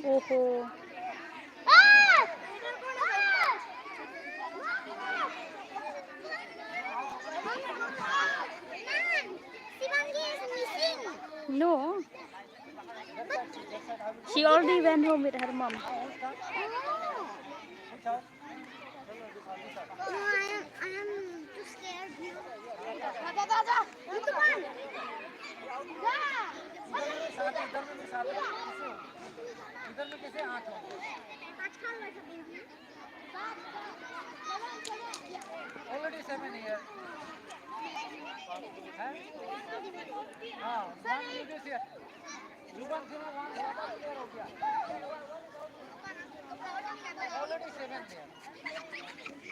ओहो no, she already went home with her mom. I am too scared. Already 7 here. हाँ, one is here. Ruban से ना one clear हो गया. Already 7 there.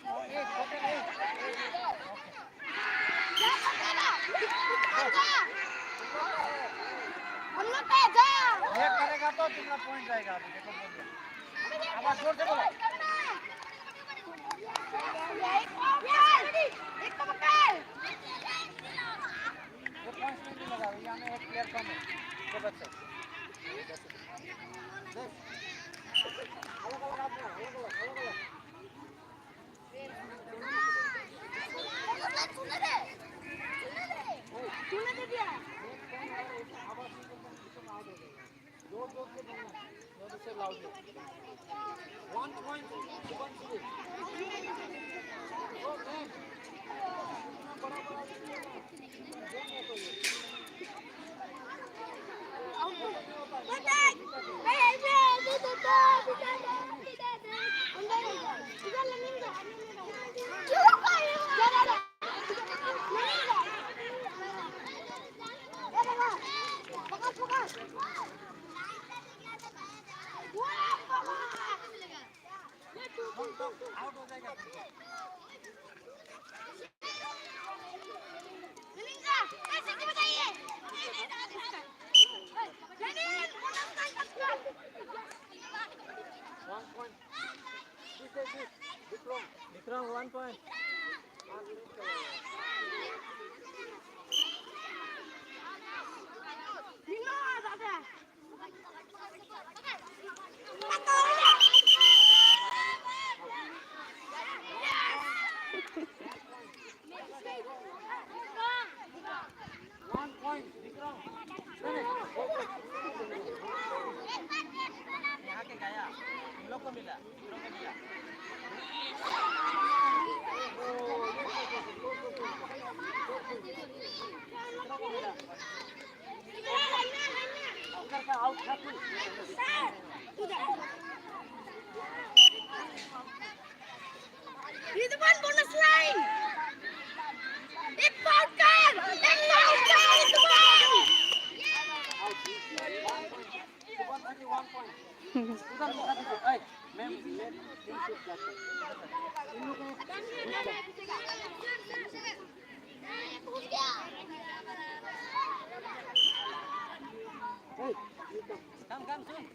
Oh, 8, total 8. एक करेगा तो तुम्हारा पॉइंट जाएगा अभी देखो बोल दिया. आवाज जोर से बोलो. वो पॉइंट नहीं लगा यहाँ में एक प्लेयर कम है तो बच्चे One point, out हो जाएगा. One point. Vikram, 1 point. One point, Vikram. यहाँ के गया, इन लोग को मिला, आउट था तू. You're the one bonus line. It's Parker. It's Parker. It's the one. Only 1 point. उधर मुका दीजिए. ऐ, मैम, तीन शूट जाते हैं. इन लोगों को come soon.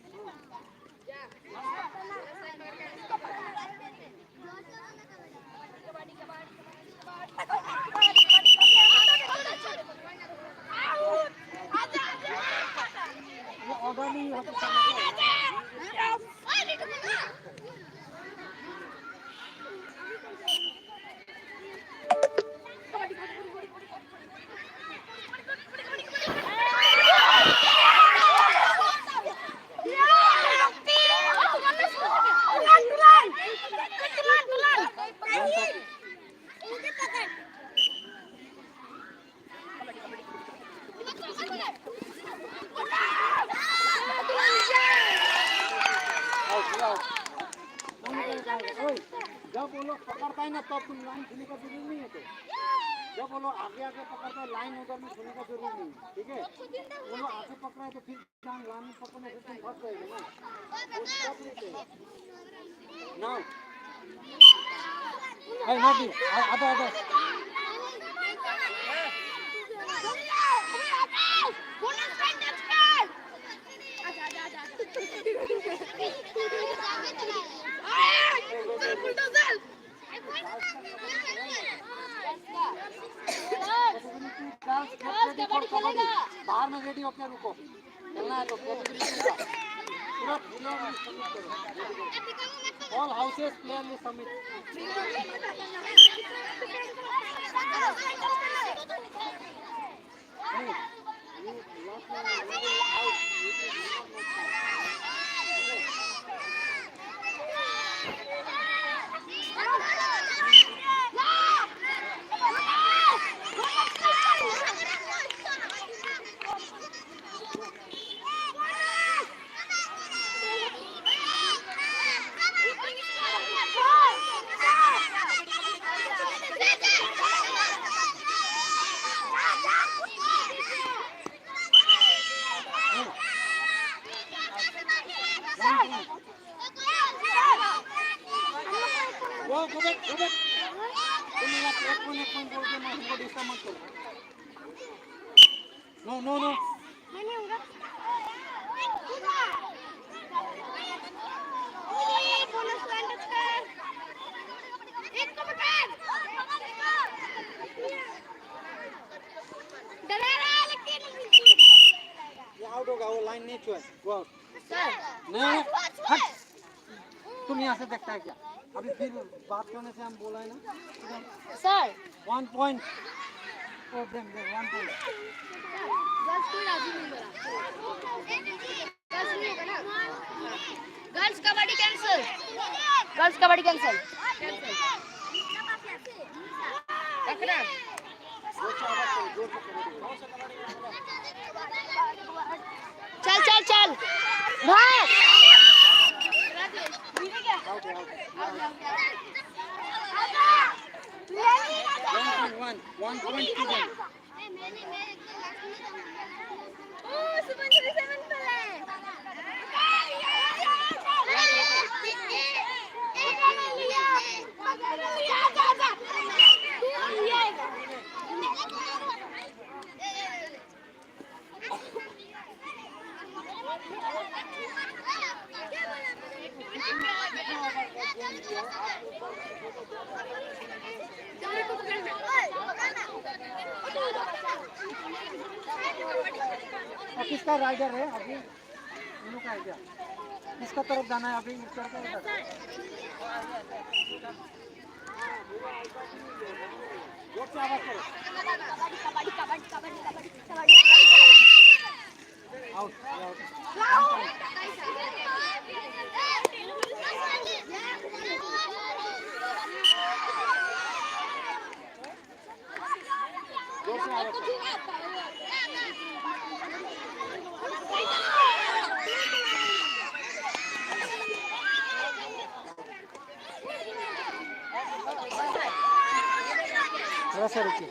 Yeah. लाइन है तब तुम लाइन छूने का जरूरी नहीं है। तो जब वो लोग आगे आगे पकड़ते हैं लाइन उधर में छूने का जरूरी नहीं है, ठीक है। वो लोग आगे पकड़ा है तो फिर लाइन में पकड़ने से तुम फंस जाएगा ना, वो स्टॉप लेते हैं ना। अरे नोटी आधा आधा बाहर में रेडी होकर रुको, चलना है तो पूरा all houses clearly submit. Go back. तुम यहाँ एक पॉइंट बोल के मैं हमको डिस्टर्ब मत करो। नो मैं नहीं होगा। बोनस लाइन टच कर। एक को पकड़। डरा रहा लेकिन ये आउट होगा, वो लाइन नहीं छुए। Go out. सर नहीं हट। तुम यहाँ से देखता है क्या? अभी फिर बात करने से हम बोला है ना sir 1 point. Owe them 1 point. Girls कोई राजी नहीं बोला। गर्ल्स नहीं होगा ना। Girls kabaddi cancel. पकड़ा। चल भाग। 1 पॉइंट टू देम। किसका राइडर है अभी? इन लोग का है क्या? किसका तरफ जाना है अभी? इस तरफ है। जोर से आवाज करो। आउट जोर से आवाज करो। ऐसा रुकिए,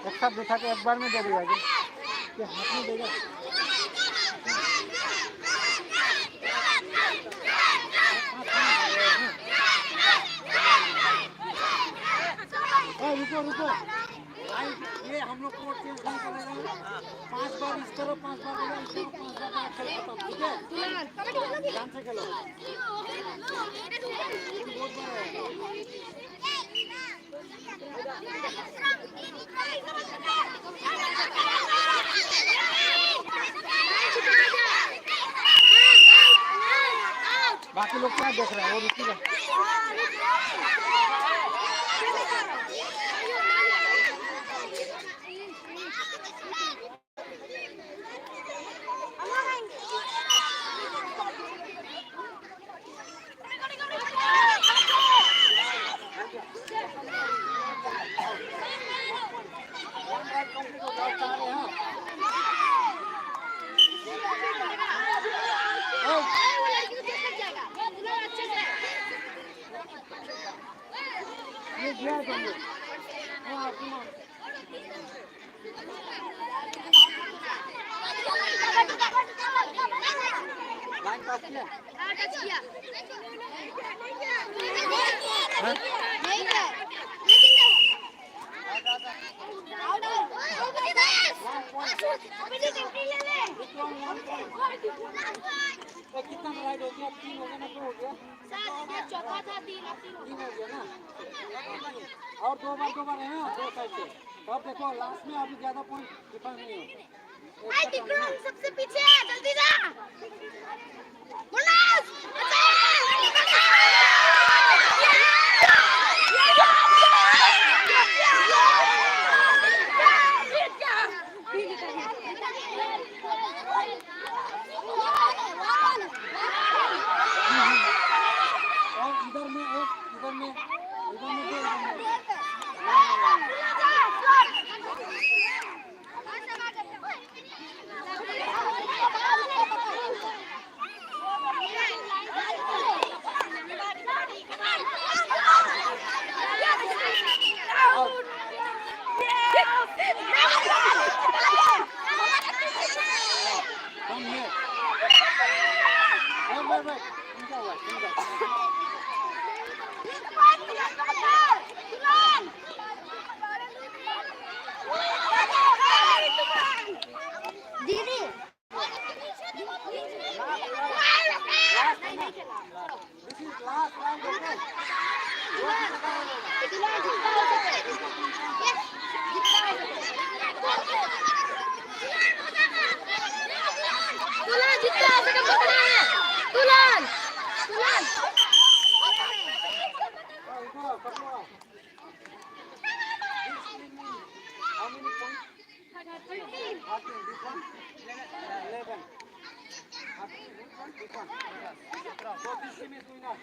एक साथ बिठा के एक बार में दे देगा क्या? हाथ में देगा। रुको ये हम लोग कोर्ट चेंज नहीं करेंगे। 5 बार इस करो, 5 बार बोलो, इस करो, 5 बार खेल खत्म, ठीक है? ध्यान से खेलो। बहुत बार है। बाकी लोग क्या देख रहे हैं? वो रुकी रहे। होंगे। हाँ, सुनो। लाइन पास किया? हाँ, टच किया। हाँ? नहीं है। कितना राइड हो गया? 3 हो गया ना 2 हो गया? चौथा था 3 3 हो गया ना? और 2 बार है ना 2 साइड से। तो अब देखो लास्ट में अभी ज्यादा पॉइंट डिफरेंस नहीं है। सबसे पीछे है, जल्दी जा। मुन्नास, और इधर में एक, इधर में 2, Come here. Wait. क्या हुआ? दीदी This is last round, okay? तुलन जितना हो सके पकड़ना है। तुलन इधर पकड़ो। How many points? 13. This one? 11. 13. This one? So this team is winner.